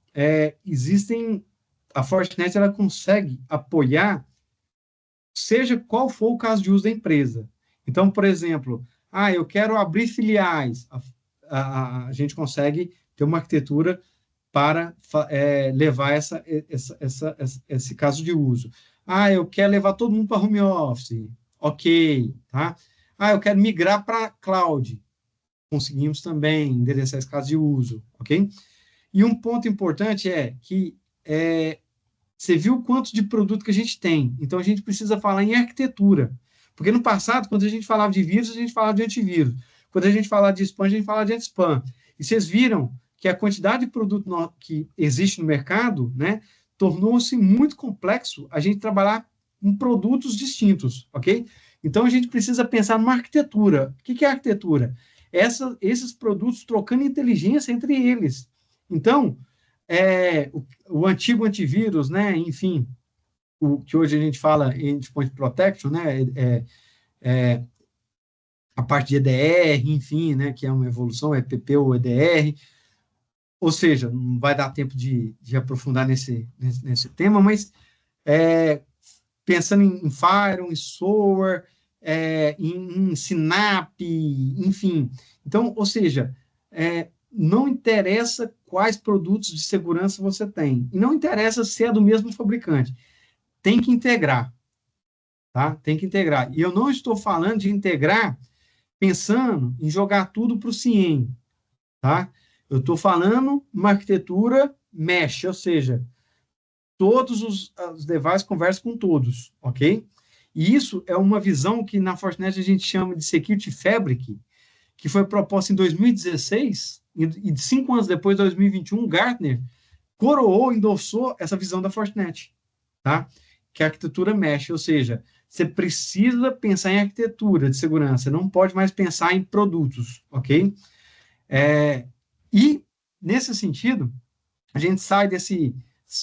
a Fortinet, ela consegue apoiar seja qual for o caso de uso da empresa. Então, por exemplo, eu quero abrir filiais, a gente consegue ter uma arquitetura para levar esse caso de uso. Eu quero levar todo mundo para home office. Ok, tá? Eu quero migrar para cloud. Conseguimos também endereçar esse caso de uso, ok? E um ponto importante é que você viu o quanto de produto que a gente tem. Então, a gente precisa falar em arquitetura. Porque no passado, quando a gente falava de vírus, a gente falava de antivírus. Quando a gente falava de spam, a gente falava de anti-spam. E vocês viram que a quantidade de produto que existe no mercado, né, tornou-se muito complexo a gente trabalhar em produtos distintos, ok? Então, a gente precisa pensar numa arquitetura. O que é arquitetura? Esses produtos trocando inteligência entre eles. Então, o antigo antivírus, né? Enfim, o que hoje a gente fala em endpoint protection, né? A parte de EDR, enfim, né? Que é uma evolução, EPP ou EDR. Ou seja, não vai dar tempo de aprofundar nesse tema, mas pensando em Firewall, em Soar, em Synap, enfim. Então, ou seja, não interessa quais produtos de segurança você tem. E não interessa se é do mesmo fabricante. Tem que integrar. Tá? Tem que integrar. E eu não estou falando de integrar pensando em jogar tudo para o CIEM. Tá? Eu estou falando uma arquitetura mesh, ou seja, todos os devices conversam com todos, ok? E isso é uma visão que na Fortinet a gente chama de Security Fabric, que foi proposta em 2016, e 5 anos depois, 2021, Gartner coroou, endossou essa visão da Fortinet, tá? Que é a arquitetura mesh, ou seja, você precisa pensar em arquitetura de segurança, você não pode mais pensar em produtos, ok? E, nesse sentido, a gente sai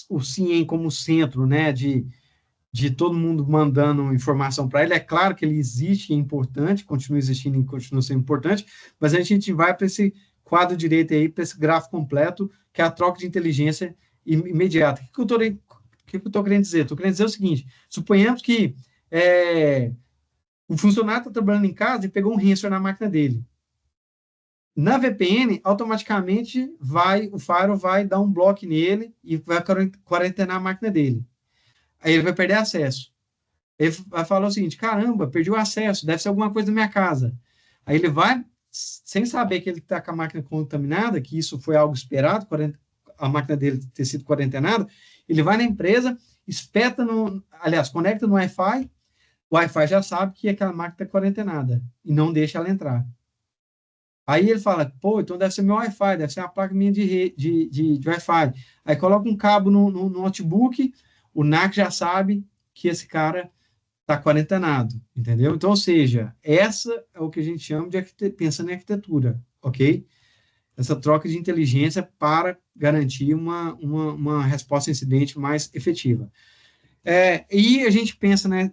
o CIEM como centro, né, de todo mundo mandando informação para ele. É claro que ele existe, é importante, continua existindo e continua sendo importante, mas a gente vai para esse quadro direito aí, para esse gráfico completo, que é a troca de inteligência imediata. O que eu estou querendo dizer? Estou querendo dizer o seguinte, suponhamos que o funcionário está trabalhando em casa e pegou um ransomware na máquina dele. Na VPN, automaticamente o firewall vai dar um bloco nele e vai quarentenar a máquina dele. Aí ele vai perder acesso. Ele vai falar o seguinte, caramba, perdi o acesso, deve ser alguma coisa da minha casa. Aí ele vai, sem saber que ele está com a máquina contaminada, que isso foi algo esperado, a máquina dele ter sido quarentenada, ele vai na empresa, conecta no Wi-Fi, o Wi-Fi já sabe que aquela máquina está quarentenada e não deixa ela entrar. Aí ele fala, pô, então deve ser meu Wi-Fi, deve ser a placa minha de Wi-Fi. Aí coloca um cabo no notebook, o NAC já sabe que esse cara está quarentenado, entendeu? Então, ou seja, essa é o que a gente chama de pensando em arquitetura, ok? Essa troca de inteligência para garantir uma resposta a incidente mais efetiva. E a gente pensa, né,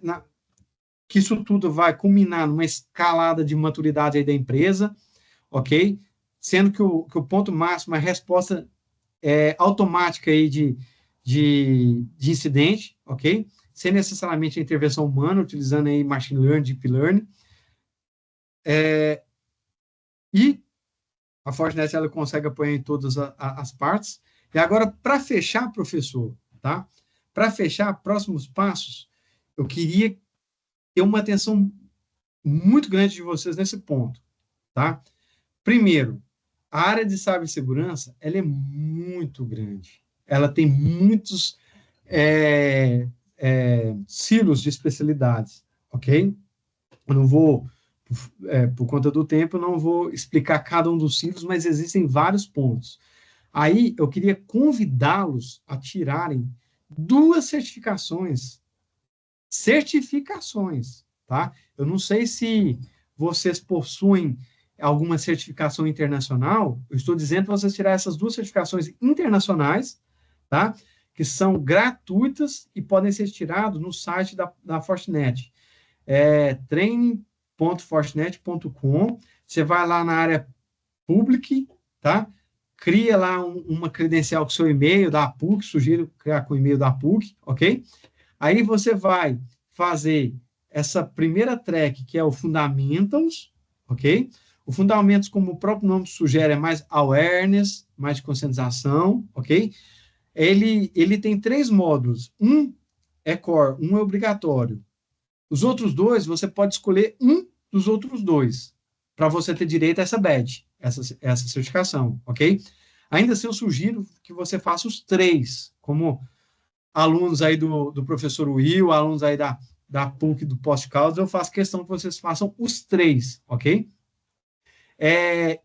que isso tudo vai culminar numa escalada de maturidade aí da empresa, ok? Sendo que o ponto máximo é a resposta automática aí de incidente, ok? Sem necessariamente a intervenção humana, utilizando aí machine learning, deep learning. E a Fortinet, ela consegue apoiar em todas as partes. E agora, para fechar, professor, tá? Para fechar, próximos passos, eu queria ter uma atenção muito grande de vocês nesse ponto, tá? Primeiro, a área de cibersegurança, ela é muito grande. Ela tem muitos silos de especialidades, ok? Eu não vou, por conta do tempo, eu não vou explicar cada um dos silos, mas existem vários pontos. Aí eu queria convidá-los a tirarem duas certificações, tá? Eu não sei se vocês possuem alguma certificação internacional, eu estou dizendo para vocês tirar essas duas certificações internacionais, tá? Que são gratuitas e podem ser tiradas no site da Fortinet. Training.fortinet.com. Você vai lá na área Public, tá? Cria lá uma credencial com seu e-mail da PUC, sugiro criar com o e-mail da PUC, ok? Aí você vai fazer essa primeira track, que é o Fundamentals, ok? O Fundamentals, como o próprio nome sugere, é mais awareness, mais de conscientização, ok? Ele tem 3 módulos. Um é core, um é obrigatório. Os outros 2, você pode escolher um dos outros 2, para você ter direito a essa badge, essa certificação, ok? Ainda assim, eu sugiro que você faça os 3, como alunos aí do professor Will, alunos aí da PUC do Pós-Caldas, eu faço questão que vocês façam os 3, ok?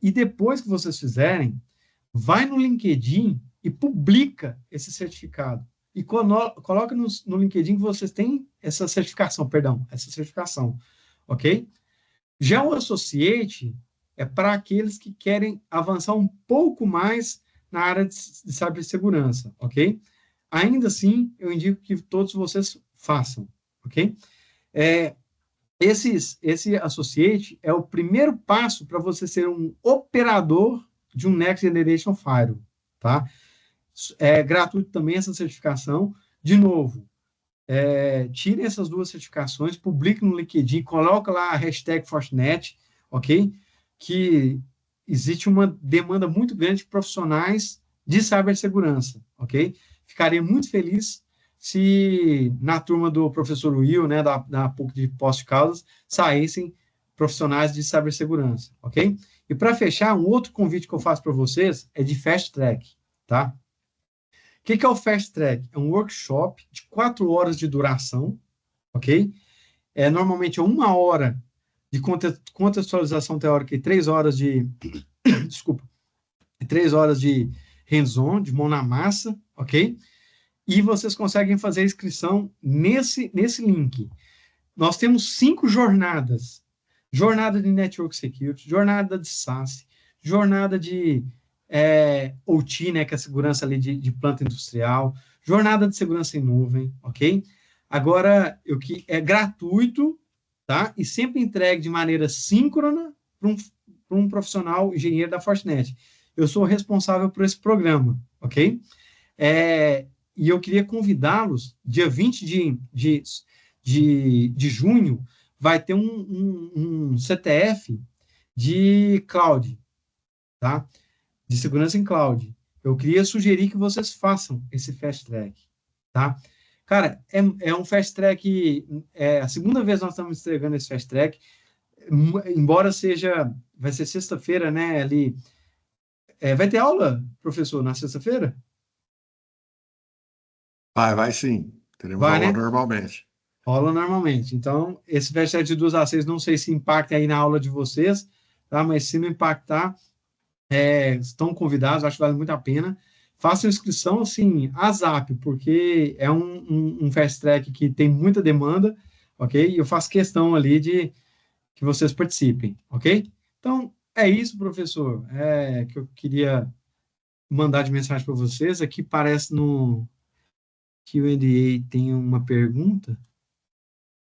E depois que vocês fizerem, vai no LinkedIn e publica esse certificado. E coloca no LinkedIn que vocês têm essa certificação, ok? Já o Associate é para aqueles que querem avançar um pouco mais na área de cibersegurança, ok? Ainda assim, eu indico que todos vocês façam, ok? Esse Associate é o primeiro passo para você ser um operador de um Next Generation Firewall, tá? É gratuito também essa certificação. De novo, tirem essas duas certificações, publiquem no LinkedIn, coloca lá a hashtag Fortinet, ok? Que existe uma demanda muito grande de profissionais de cibersegurança, ok? Ficaria muito feliz se na turma do professor Will, né, da PUC de Poços de Caldas, saíssem profissionais de cibersegurança, ok? E para fechar, um outro convite que eu faço para vocês é de Fast Track, tá? O que é o Fast Track? É um workshop de 4 horas de duração, ok? Normalmente é 1 hora de contextualização teórica e 3 horas desculpa, 3 horas de hands-on, de mão na massa, ok? E vocês conseguem fazer a inscrição nesse link. Nós temos 5 jornadas. Jornada de Network Security, jornada de SaaS, jornada de OT, né, que é a segurança ali de planta industrial, jornada de segurança em nuvem, ok? Agora, o que é gratuito, tá? E sempre entregue de maneira síncrona para um profissional engenheiro da Fortinet. Eu sou responsável por esse programa, ok? E eu queria convidá-los, dia 20 de junho, vai ter um CTF de cloud, tá? De segurança em cloud. Eu queria sugerir que vocês façam esse fast track, tá? Cara, é um fast track, a segunda vez nós estamos entregando esse fast track, embora vai ser sexta-feira, né, ali, vai ter aula, professor, na sexta-feira? Vai sim. Teremos Vai, aula né? normalmente. Rola normalmente. Então, esse fast track de 2 a 6, não sei se impacta aí na aula de vocês, tá? Mas se não impactar, estão convidados, acho que vale muito a pena. Façam inscrição, assim, a zap, porque é um fast track que tem muita demanda, ok? E eu faço questão ali de que vocês participem, ok? Então, é isso, professor, que eu queria mandar de mensagem para vocês. Aqui parece no Q&A tem uma pergunta.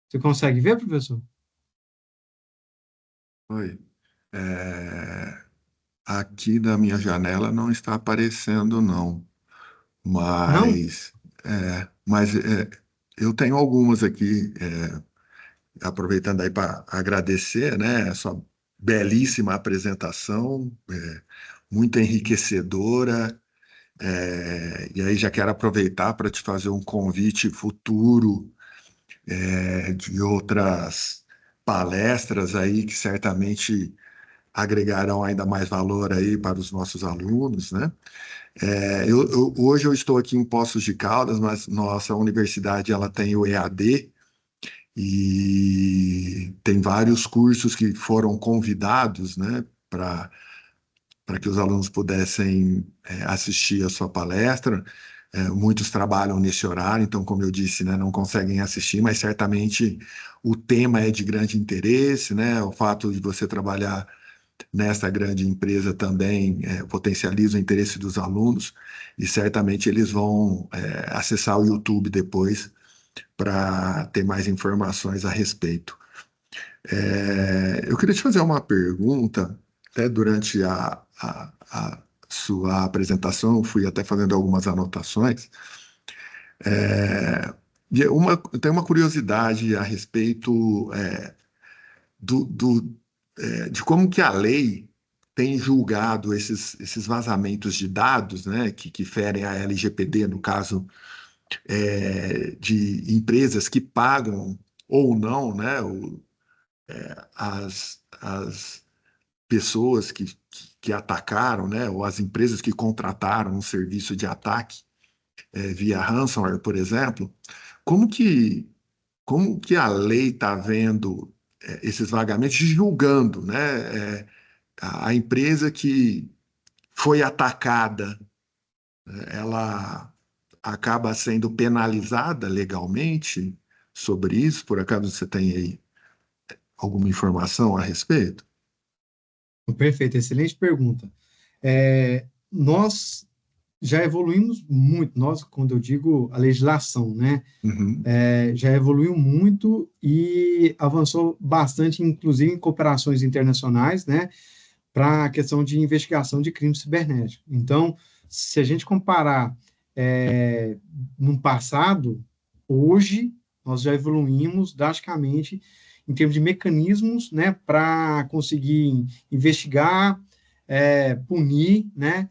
Você consegue ver, professor? Oi. Aqui na minha janela não está aparecendo, não. Não? Mas eu tenho algumas aqui, aproveitando aí para agradecer, né, a sua belíssima apresentação, muito enriquecedora. E aí já quero aproveitar para te fazer um convite futuro, de outras palestras aí que certamente agregarão ainda mais valor aí para os nossos alunos, né? Hoje eu estou aqui em Poços de Caldas, mas nossa universidade ela tem o EAD e tem vários cursos que foram convidados, né, para que os alunos pudessem assistir a sua palestra. Muitos trabalham nesse horário, então, como eu disse, né, não conseguem assistir, mas certamente o tema é de grande interesse, né? O fato de você trabalhar nessa grande empresa também potencializa o interesse dos alunos e certamente eles vão acessar o YouTube depois para ter mais informações a respeito. Eu queria te fazer uma pergunta, até durante a sua apresentação, eu fui até fazendo algumas anotações. Eu tenho uma curiosidade a respeito do, do, de como que a lei tem julgado esses vazamentos de dados, né, que ferem a LGPD, no caso de empresas que pagam ou não, né, as pessoas que atacaram, né, ou as empresas que contrataram um serviço de ataque via ransomware, por exemplo. Como que, como que a lei está vendo esses vagamentos, julgando, né, a empresa que foi atacada, ela acaba sendo penalizada legalmente sobre isso? Por acaso você tem aí alguma informação a respeito? Perfeito, excelente pergunta. Nós já evoluímos muito, nós, quando eu digo a legislação, né? Uhum, Já evoluiu muito e avançou bastante, inclusive em cooperações internacionais, né? Para a questão de investigação de crimes cibernéticos. Então, se a gente comparar no passado, hoje nós já evoluímos drasticamente em termos de mecanismos, né, para conseguir investigar, punir, né,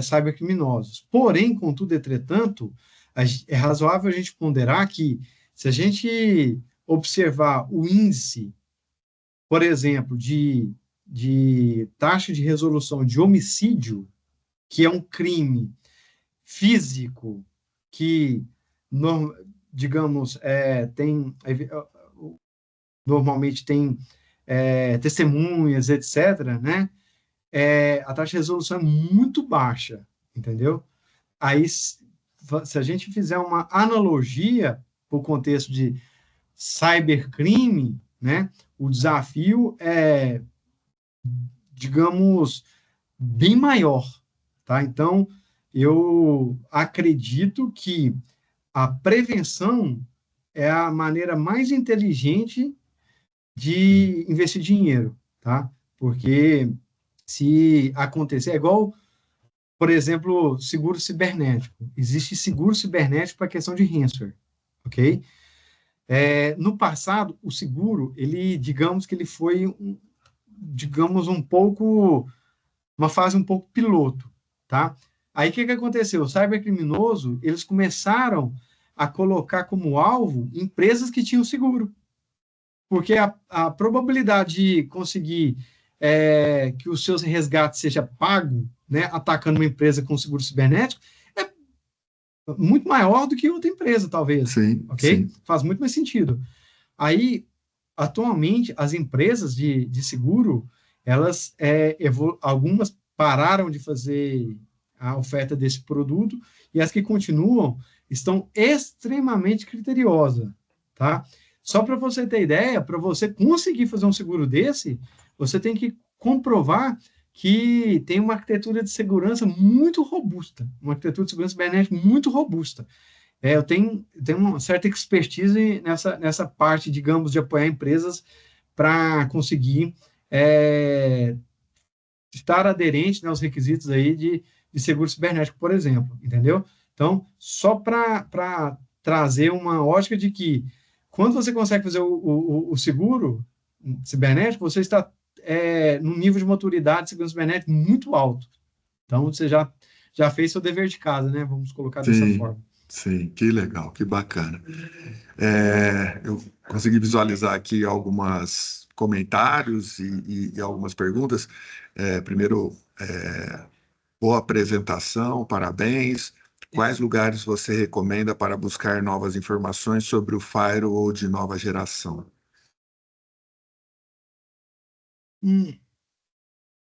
cybercriminosos. Porém, contudo, entretanto, é razoável a gente ponderar que se a gente observar o índice, por exemplo, de taxa de resolução de homicídio, que é um crime físico que, no, digamos, normalmente tem testemunhas, etc., né? A taxa de resolução é muito baixa, entendeu? Aí, se a gente fizer uma analogia para o contexto de cybercrime, né? O desafio é, digamos, bem maior, tá? Então, eu acredito que a prevenção é a maneira mais inteligente de investir dinheiro, tá? Porque se acontecer, é igual, por exemplo, seguro cibernético. Existe seguro cibernético para questão de ransomware, ok? No passado, o seguro, ele, digamos que ele foi, digamos, uma fase um pouco piloto, tá? Aí o que aconteceu? O cybercriminoso, eles começaram a colocar como alvo empresas que tinham seguro, porque a probabilidade de conseguir que os seus resgates seja pago, né, atacando uma empresa com seguro cibernético, é muito maior do que outra empresa, talvez, sim, ok? sim. Faz muito mais sentido. Aí, atualmente, as empresas de seguro, elas, algumas pararam de fazer a oferta desse produto e as que continuam estão extremamente criteriosas, tá? Só para você ter ideia, para você conseguir fazer um seguro desse, você tem que comprovar que tem uma arquitetura de segurança muito robusta, uma arquitetura de segurança cibernética muito robusta. Eu tenho uma certa expertise nessa parte, digamos, de apoiar empresas para conseguir é, estar aderente, né, aos requisitos aí de seguro cibernético, por exemplo, entendeu? Então, só para trazer uma ótica de que quando você consegue fazer o seguro cibernético, você está num nível de maturidade de segurança cibernética muito alto. Então, você já fez seu dever de casa, né? Vamos colocar dessa Sim, forma. sim, que legal, que bacana. Eu consegui visualizar aqui algumas comentários e algumas perguntas. Primeiro, boa apresentação, parabéns. Quais lugares você recomenda para buscar novas informações sobre o firewall de nova geração? Hum,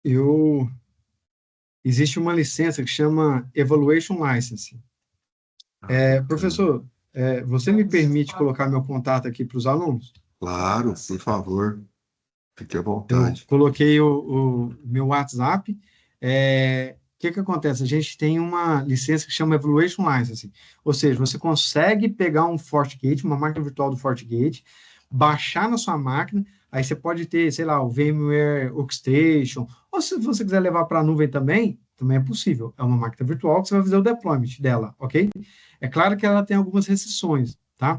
eu existe uma licença que chama Evaluation License. Professor, você me permite colocar meu contato aqui para os alunos? Claro, por favor, fique à Eu vontade. coloquei o meu WhatsApp. O que acontece? A gente tem uma licença que chama Evaluation License, ou seja, você consegue pegar um FortiGate, uma máquina virtual do FortiGate, baixar na sua máquina, aí você pode ter, sei lá, o VMware Workstation, ou se você quiser levar para a nuvem também é possível. É uma máquina virtual que você vai fazer o deployment dela, ok? É claro que ela tem algumas restrições, tá?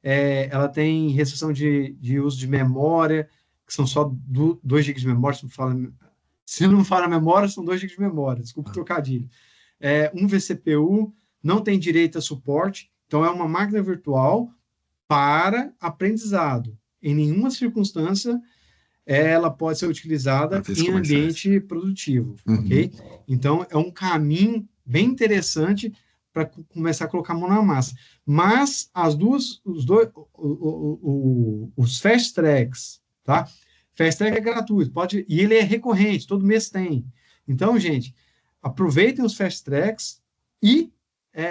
Ela tem restrição de uso de memória, que são só 2 GB de memória, se não fala memória, são 2 GB de memória, desculpa o trocadilho. Um vCPU, não tem direito a suporte, então é uma máquina virtual para aprendizado. Em nenhuma circunstância ela pode ser utilizada Fins em comerciais. ambiente produtivo, Uhum. ok? Então, é um caminho bem interessante para começar a colocar a mão na massa. Mas os fast tracks, tá? Fast track é gratuito, e ele é recorrente, todo mês tem. Então, gente, aproveitem os fast tracks e,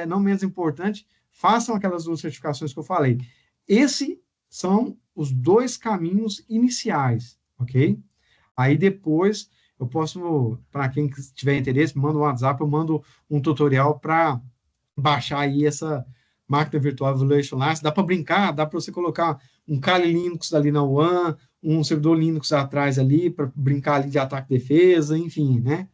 não menos importante, façam aquelas 2 certificações que eu falei. Esses são os 2 caminhos iniciais, ok? Aí depois eu posso, para quem tiver interesse, manda um WhatsApp, eu mando um tutorial para baixar aí essa máquina virtual Evaluation License. Dá para brincar, dá para você colocar um Kali Linux ali na WAN, um servidor Linux atrás ali, para brincar ali de ataque e defesa, enfim, né?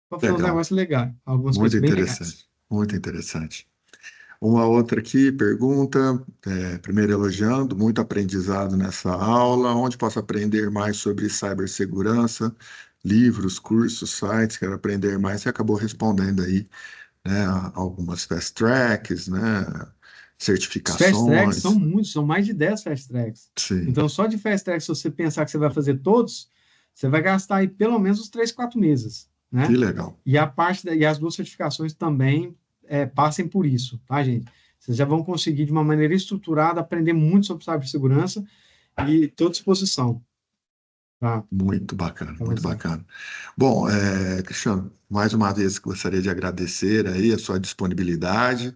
Para fazer uns Legal, negócios legais, algumas muito coisas bem legais. interessante, muito interessante. Uma outra aqui pergunta, primeiro elogiando, muito aprendizado nessa aula, onde posso aprender mais sobre cibersegurança, livros, cursos, sites, quero aprender mais. Você acabou respondendo aí, né, algumas fast tracks, né, Os fast tracks são certificações. muitos, são mais de 10 fast tracks. Sim, Então, só de fast tracks, se você pensar que você vai fazer todos, você vai gastar aí pelo menos uns 3, 4 meses, que né? legal. E as 2 certificações também passem por isso, tá, gente? Vocês já vão conseguir, de uma maneira estruturada, aprender muito sobre cibersegurança e estou à disposição para Muito bacana, muito conversar. bacana. Bom, Cristiano, mais uma vez gostaria de agradecer aí a sua disponibilidade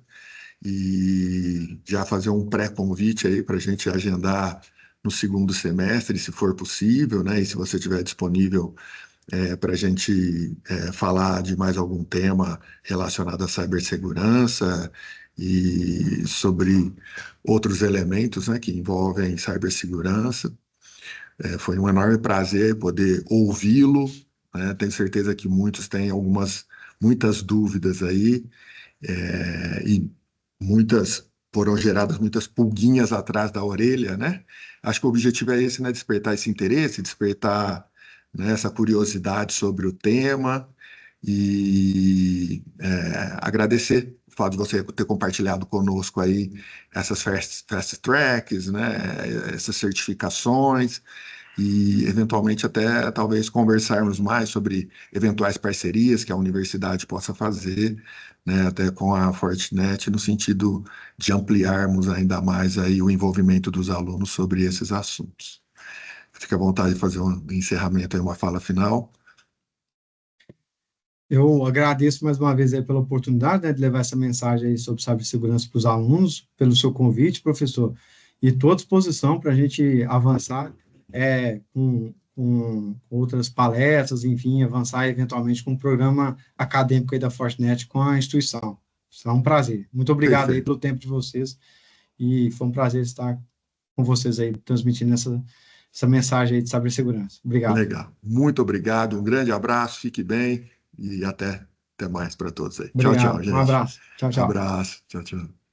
e já fazer um pré-convite aí para a gente agendar no segundo semestre, se for possível, né? E se você estiver disponível para a gente falar de mais algum tema relacionado à cibersegurança e sobre outros elementos, né, que envolvem cibersegurança. Foi um enorme prazer poder ouvi-lo, né? Tenho certeza que muitos têm muitas dúvidas aí, e foram geradas muitas pulguinhas atrás da orelha, né? Acho que o objetivo é esse, né? Despertar esse interesse, despertar, né, essa curiosidade sobre o tema e agradecer o fato de você ter compartilhado conosco aí essas fast tracks, né? Essas certificações e eventualmente até talvez conversarmos mais sobre eventuais parcerias que a universidade possa fazer, né, até com a Fortinet, no sentido de ampliarmos ainda mais aí o envolvimento dos alunos sobre esses assuntos. Fique à vontade de fazer um encerramento aí, uma fala final. Eu agradeço mais uma vez aí pela oportunidade, né, de levar essa mensagem aí sobre cibersegurança para os alunos, pelo seu convite, professor, e estou à disposição para a gente avançar com outras palestras, enfim, avançar eventualmente com um programa acadêmico aí da Fortinet com a instituição. Será um prazer. Muito obrigado aí Perfeito. pelo tempo de vocês e foi um prazer estar com vocês aí, transmitindo essa mensagem aí de cibersegurança. Obrigado. Legal. Muito obrigado, um grande abraço, fique bem e até mais para todos aí. Tchau, tchau, Obrigado. Um gente. abraço. Tchau, tchau. Abraço. Tchau, tchau.